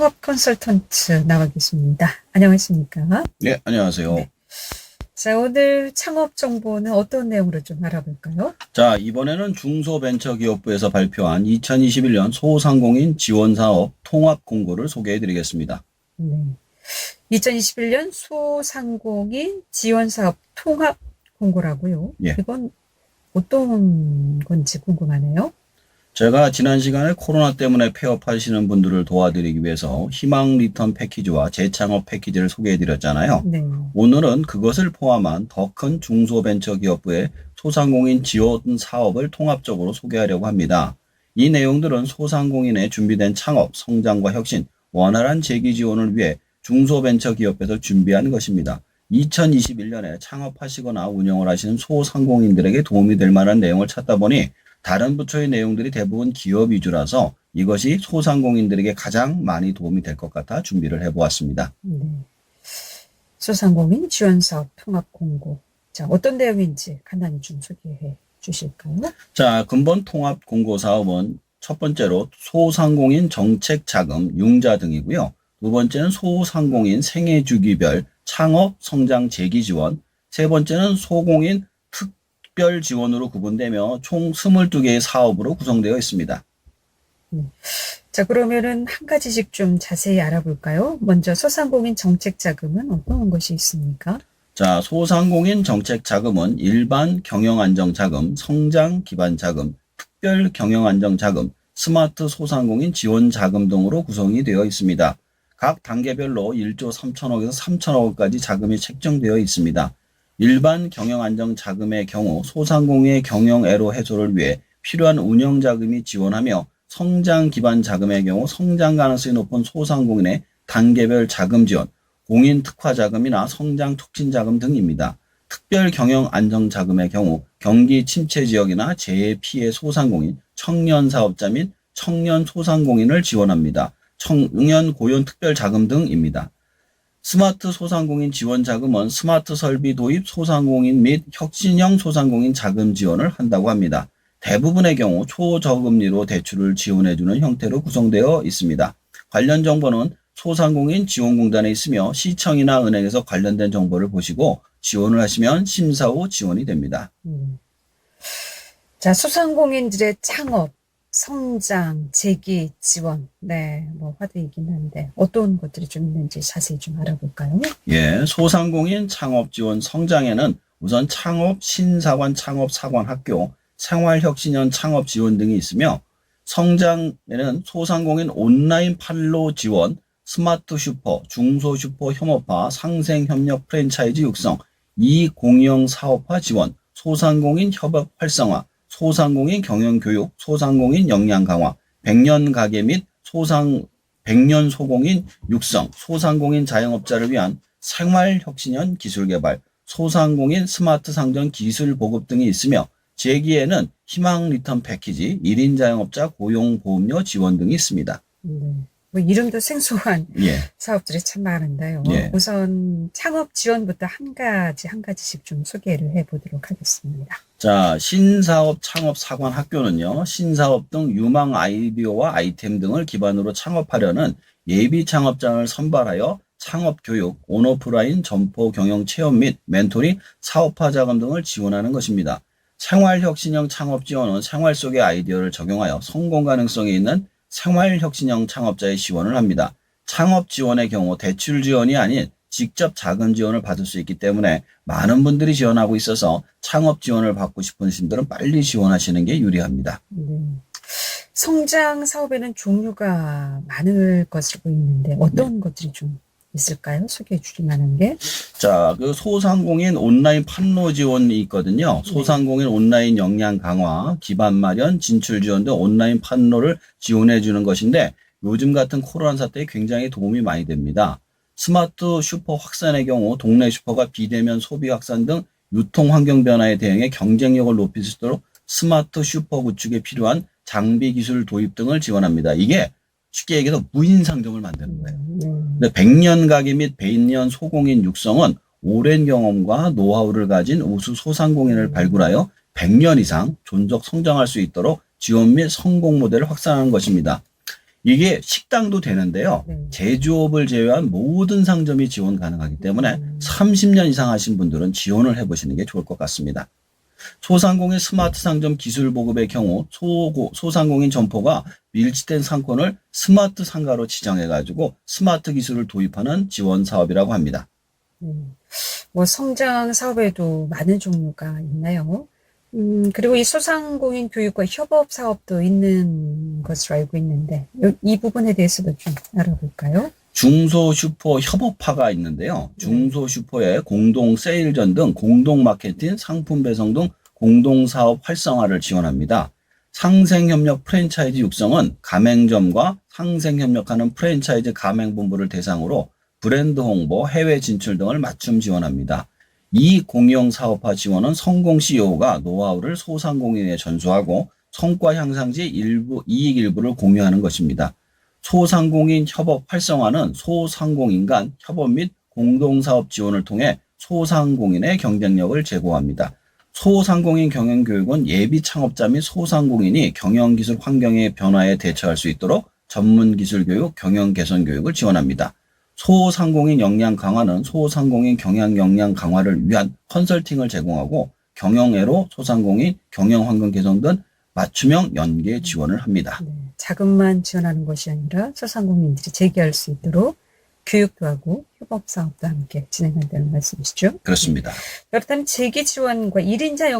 창업 컨설턴트 나와 계십니다. 안녕하십니까? 네, 안녕하세요. 네. 자, 오늘 창업 정보는 어떤 내용으로 좀 알아볼까요? 자, 이번에는 중소벤처기업부에서 발표한 2021년 소상공인 지원사업 통합 공고를 소개해 드리겠습니다. 네. 2021년 소상공인 지원사업 통합 공고라고요. 예. 이건 어떤 건지 궁금하네요. 제가 지난 시간에 코로나 때문에 폐업하시는 분들을 도와드리기 위해서 희망 리턴 패키지와 재창업 패키지를 소개해 드렸잖아요. 네. 오늘은 그것을 포함한 더 큰 중소벤처기업부의 소상공인 지원 사업을 통합적으로 소개하려고 합니다. 이 내용들은 소상공인의 준비된 창업, 성장과 혁신, 원활한 재기 지원을 위해 중소벤처기업에서 준비한 것입니다. 2021년에 창업하시거나 운영을 하시는 소상공인들에게 도움이 될 만한 내용을 찾다 보니 다른 부처의 내용들이 대부분 기업 위주라서 이것이 소상공인들에게 가장 많이 도움이 될 것 같아 준비를 해보았습니다. 네. 소상공인 지원사업 통합 공고. 자, 어떤 내용인지 간단히 좀 소개해 주실까요? 자, 근본 통합 공고 사업은 첫 번째로 소상공인 정책 자금, 융자 등이고요. 두 번째는 소상공인 생애 주기별 창업, 성장, 재기 지원. 세 번째는 소공인 특별 지원으로 구분되며 총 22개의 사업으로 구성되어 있습니다. 자, 그러면은 한 가지씩 좀 자세히 알아볼까요? 먼저 소상공인 정책 자금은 어떤 것이 있습니까? 자, 소상공인 정책 자금은 일반 경영 안정 자금, 성장 기반 자금, 특별 경영 안정 자금, 스마트 소상공인 지원 자금 등으로 구성이 되어 있습니다. 각 단계별로 1조 3천억에서 3천억 원까지 자금이 책정되어 있습니다. 일반 경영 안정 자금의 경우 소상공인의 경영 애로 해소를 위해 필요한 운영 자금이 지원하며 성장 기반 자금의 경우 성장 가능성이 높은 소상공인의 단계별 자금 지원, 공인 특화 자금이나 성장 촉진 자금 등입니다. 특별 경영 안정 자금의 경우 경기 침체 지역이나 재해 피해 소상공인, 청년 사업자 및 청년 소상공인을 지원합니다. 청년 고용 특별 자금 등입니다. 스마트 소상공인 지원 자금은 스마트 설비 도입 소상공인 및 혁신형 소상공인 자금 지원을 한다고 합니다. 대부분의 경우 초저금리로 대출을 지원해주는 형태로 구성되어 있습니다. 관련 정보는 소상공인 지원공단에 있으며 시청이나 은행에서 관련된 정보를 보시고 지원을 하시면 심사 후 지원이 됩니다. 자, 소상공인들의 창업, 성장, 재기, 지원. 네, 뭐 화두이긴 한데 어떤 것들이 좀 있는지 자세히 좀 알아볼까요? 예, 소상공인 창업 지원 성장에는 우선 창업 신사관 창업 사관 학교, 생활혁신형 창업 지원 등이 있으며 성장에는 소상공인 온라인 판로 지원, 스마트 슈퍼, 중소 슈퍼 협업화, 상생 협력 프랜차이즈 육성, 이공영 사업화 지원, 소상공인 협업 활성화, 소상공인 경영 교육, 소상공인 역량 강화, 백년 가게 및 백년 소공인 육성, 소상공인 자영업자를 위한 생활혁신형 기술 개발, 소상공인 스마트 상점 기술 보급 등이 있으며 재기에는 희망 리턴 패키지, 1인 자영업자 고용보험료 지원 등이 있습니다. 뭐 이름도 생소한 예. 사업들이 참 많은데요. 예. 우선 창업 지원부터 한 가지씩 좀 소개를 해보도록 하겠습니다. 자, 신사업 창업 사관 학교는요, 신사업 등 유망 아이디어와 아이템 등을 기반으로 창업하려는 예비 창업장을 선발하여 창업 교육, 온오프라인 점포 경영 체험 및 멘토링, 사업화 자금 등을 지원하는 것입니다. 생활혁신형 창업 지원은 생활 속의 아이디어를 적용하여 성공 가능성이 있는 생활혁신형 창업자의 지원을 합니다. 창업 지원의 경우 대출 지원이 아닌 직접 자금 지원을 받을 수 있기 때문에 많은 분들이 지원하고 있어서 창업 지원을 받고 싶으신 분들은 빨리 지원하시는 게 유리합니다. 성장 사업에는 종류가 많을 것으로 보이는데 어떤 것들이 좀 있을까요? 소개해 주실 만한 게? 자, 그 소상공인 온라인 판로 지원이 있거든요. 소상공인 온라인 역량 강화, 기반 마련, 진출 지원 등 온라인 판로를 지원해 주는 것인데 요즘 같은 코로나 사태에 굉장히 도움이 많이 됩니다. 스마트 슈퍼 확산의 경우 동네 슈퍼가 비대면 소비 확산 등 유통 환경 변화에 대응해 경쟁력을 높일 수 있도록 스마트 슈퍼 구축에 필요한 장비 기술 도입 등을 지원합니다. 이게 쉽게 얘기해서 무인 상점을 만드는 거예요. 근데 백년 가게 및 백년 소공인 육성은 오랜 경험과 노하우를 가진 우수 소상공인을 발굴하여 100년 이상 존속 성장할 수 있도록 지원 및 성공 모델을 확산하는 것입니다. 이게 식당도 되는데요. 네. 제조업을 제외한 모든 상점이 지원 가능하기 때문에 30년 이상 하신 분들은 지원을 해보시는 게 좋을 것 같습니다. 소상공인 스마트 상점 기술 보급의 경우 소상공인 점포가 밀집된 상권을 스마트 상가로 지정해가지고 스마트 기술을 도입하는 지원 사업이라고 합니다. 뭐 성장 사업에도 많은 종류가 있나요? 그리고 이 소상공인 교육과 협업 사업도 있는 것으로 알고 있는데 이 부분에 대해서도 좀 알아볼까요? 중소슈퍼 협업화가 있는데요. 중소슈퍼의 공동 세일전 등 공동 마케팅, 상품 배송 등 공동사업 활성화를 지원합니다. 상생협력 프랜차이즈 육성은 가맹점과 상생협력하는 프랜차이즈 가맹본부를 대상으로 브랜드 홍보, 해외 진출 등을 맞춤 지원합니다. 이 공영 사업화 지원은 성공 CEO가 노하우를 소상공인에 전수하고 성과 향상시 이익 일부를 공유하는 것입니다. 소상공인 협업 활성화는 소상공인 간 협업 및 공동사업 지원을 통해 소상공인의 경쟁력을 제고합니다. 소상공인 경영교육은 예비 창업자 및 소상공인이 경영기술 환경의 변화에 대처할 수 있도록 전문기술교육, 경영개선교육을 지원합니다. 소상공인 역량 강화는 소상공인 경영 역량 강화를 위한 컨설팅을 제공하고 경영애로 소상공인 경영환경 개선 등 맞춤형 연계 지원을 합니다. 네, 자금만 지원하는 것이 아니라 소상공인들이 재기할 수 있도록 교육도 하고 협업 사업도 함께 진행한다는 말씀이시죠? 그렇습니다. 그렇다면 재기 지원과 1인자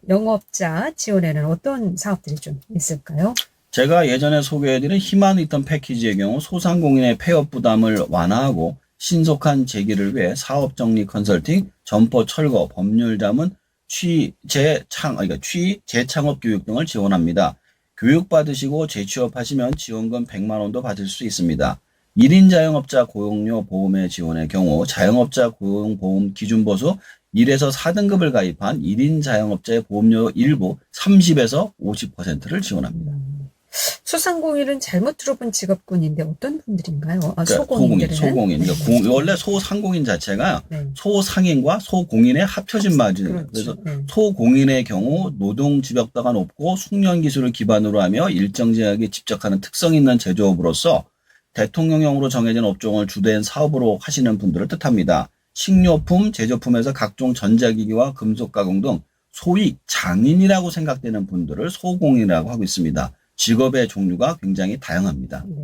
영업자 지원에는 어떤 사업들이 좀 있을까요? 제가 예전에 소개해드린 희망 리턴 패키지의 경우 소상공인의 폐업 부담을 완화하고 신속한 재기를 위해 사업 정리 컨설팅, 점포 철거, 법률 자문, 재창업 교육 등을 지원합니다. 교육받으시고 재취업하시면 지원금 100만 원도 받을 수 있습니다. 1인 자영업자 고용료 보험의 지원의 경우 자영업자 고용보험 기준보수 1에서 4등급을 가입한 1인 자영업자의 보험료 일부 30에서 50%를 지원합니다. 소상공인은 잘못 들어본 직업군인데 어떤 분들인가요? 소공인. 네. 원래 소상공인 자체가 네. 소상인과 소공인의 합쳐진 말이에요. 그렇죠. 그래서 네. 소공인의 경우 노동 집약도가 높고 숙련 기술을 기반으로 하며 일정 제약에 집적하는 특성 있는 제조업으로서 대통령령으로 정해진 업종을 주된 사업으로 하시는 분들을 뜻합니다. 식료품, 제조품에서 각종 전자기기와 금속 가공 등 소위 장인이라고 생각되는 분들을 소공인이라고 하고 있습니다. 직업의 종류가 굉장히 다양합니다. 네.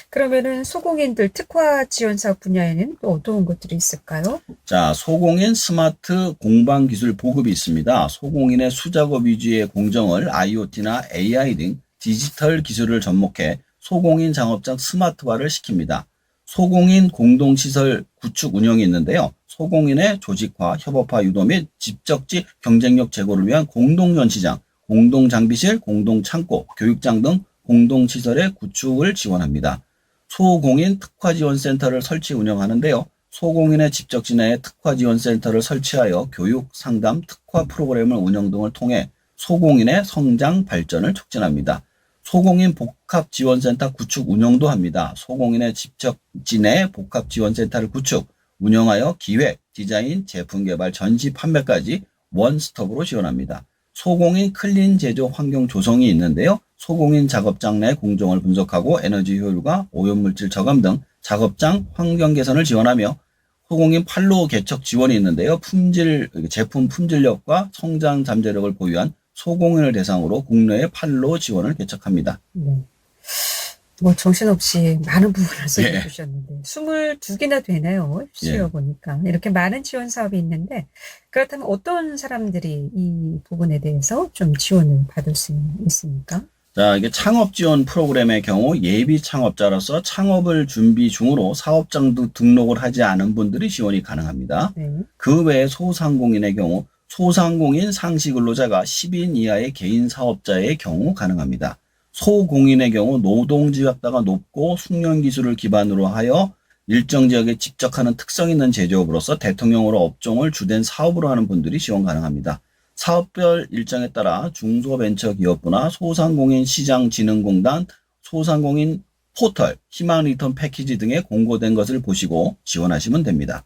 그러면은 소공인들 특화 지원 사업 분야에는 또 어떤 것들이 있을까요? 자, 소공인 스마트 공방 기술 보급이 있습니다. 소공인의 수작업 위주의 공정을 IoT나 AI 등 디지털 기술을 접목해 소공인 작업장 스마트화를 시킵니다. 소공인 공동시설 구축 운영이 있는데요. 소공인의 조직화, 협업화 유도 및 집적지 경쟁력 제고를 위한 공동전시장, 공동장비실, 공동창고, 교육장 등 공동시설의 구축을 지원합니다. 소공인 특화지원센터를 설치 운영하는데요. 소공인의 집적지 내에 특화지원센터를 설치하여 교육, 상담, 특화 프로그램을 운영 등을 통해 소공인의 성장, 발전을 촉진합니다. 소공인 복합지원센터 구축 운영도 합니다. 소공인의 집적지 내 복합지원센터를 구축, 운영하여 기획, 디자인, 제품 개발, 전시, 판매까지 원스톱으로 지원합니다. 소공인 클린 제조 환경 조성이 있는데요. 소공인 작업장 내 공정을 분석하고 에너지 효율과 오염물질 저감 등 작업장 환경 개선을 지원하며 소공인 판로 개척 지원이 있는데요. 제품 품질력과 성장 잠재력을 보유한 소공인을 대상으로 국내에 판로 지원을 개척합니다. 네. 뭐 정신없이 많은 부분을 소개해 주셨는데 22개나 되네요. 보니까 이렇게 많은 지원 사업이 있는데 그렇다면 어떤 사람들이 이 부분에 대해서 좀 지원을 받을 수 있습니까? 자, 이게 창업 지원 프로그램의 경우 예비 창업자로서 창업을 준비 중으로 사업장도 등록을 하지 않은 분들이 지원이 가능합니다. 네. 그 외에 소상공인의 경우 소상공인 상시 근로자가 10인 이하의 개인 사업자의 경우 가능합니다. 소공인의 경우 노동 집약도가 높고 숙련 기술을 기반으로 하여 일정 지역에 집적하는 특성 있는 제조업으로서 대통령으로 업종을 주된 사업으로 하는 분들이 지원 가능합니다. 사업별 일정에 따라 중소벤처기업부나 소상공인 시장진흥공단, 소상공인 포털, 희망 리턴 패키지 등에 공고된 것을 보시고 지원하시면 됩니다.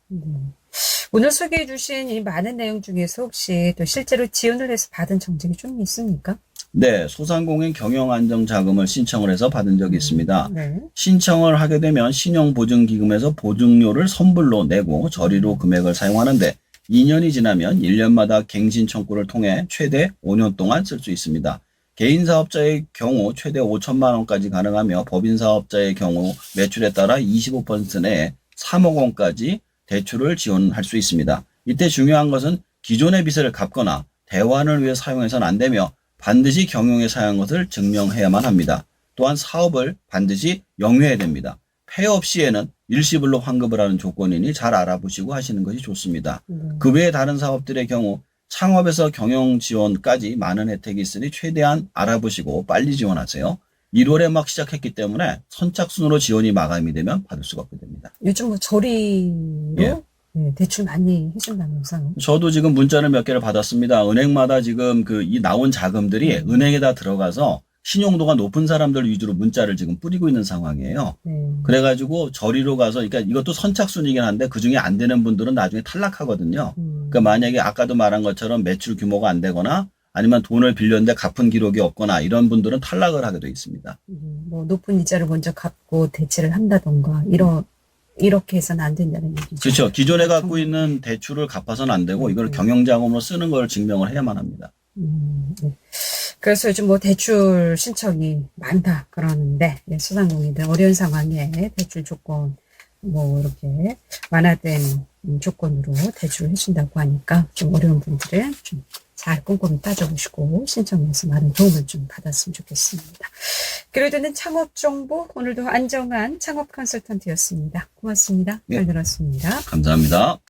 오늘 소개해 주신 이 많은 내용 중에서 혹시 또 실제로 지원을 해서 받은 정책이 좀 있습니까? 네, 소상공인 경영안정자금을 신청을 해서 받은 적이 있습니다. 네. 신청을 하게 되면 신용보증기금에서 보증료를 선불로 내고 저리로 금액을 사용하는데 2년이 지나면 1년마다 갱신 청구를 통해 최대 5년 동안 쓸 수 있습니다. 개인 사업자의 경우 최대 5천만 원까지 가능하며 법인 사업자의 경우 매출에 따라 25% 내에 3억 원까지 대출을 지원할 수 있습니다. 이때 중요한 것은 기존의 빚을 갚거나 대환을 위해 사용해서는 안 되며 반드시 경영에 사용한 것을 증명해야만 합니다. 또한 사업을 반드시 영위해야 됩니다. 폐업 시에는 일시불로 환급을 하는 조건이니 잘 알아보시고 하시는 것이 좋습니다. 그 외에 다른 사업들의 경우 창업에서 경영 지원까지 많은 혜택이 있으니 최대한 알아보시고 빨리 지원하세요. 1월에 막 시작했기 때문에 선착순으로 지원이 마감이 되면 받을 수가 없게 됩니다. 요즘 뭐 저리로 예. 네, 대출 많이 해준다면서요? 저도 지금 문자를 몇 개를 받았습니다. 은행마다 지금 이 나온 자금들이 은행에다 들어가서 신용도가 높은 사람들 위주로 문자를 지금 뿌리고 있는 상황이에요. 네. 그래가지고 저리로 가서, 그러니까 이것도 선착순이긴 한데 그 중에 안 되는 분들은 나중에 탈락하거든요. 그러니까 만약에 아까도 말한 것처럼 매출 규모가 안 되거나 아니면 돈을 빌렸는데 갚은 기록이 없거나 이런 분들은 탈락을 하게 돼 있습니다. 뭐 높은 이자를 먼저 갚고 대체를 한다던가 이렇게 해서는 안 된다는 얘기죠. 그렇죠. 기존에 갖고 있는 대출을 갚아서는 안 되고 이걸 경영자금으로 쓰는 걸 증명을 해야만 합니다. 네. 그래서 요즘 뭐 대출 신청이 많다 그러는데 예, 소상공인들 어려운 상황에 대출 조건 뭐 이렇게 완화된 조건으로 대출을 해준다고 하니까 좀 어려운 분들은 좀 잘 꼼꼼히 따져보시고 신청해서 많은 도움을 좀 받았으면 좋겠습니다. 그래도는 창업 정보 오늘도 안정한 창업 컨설턴트였습니다. 고맙습니다. 잘 들었습니다. 감사합니다.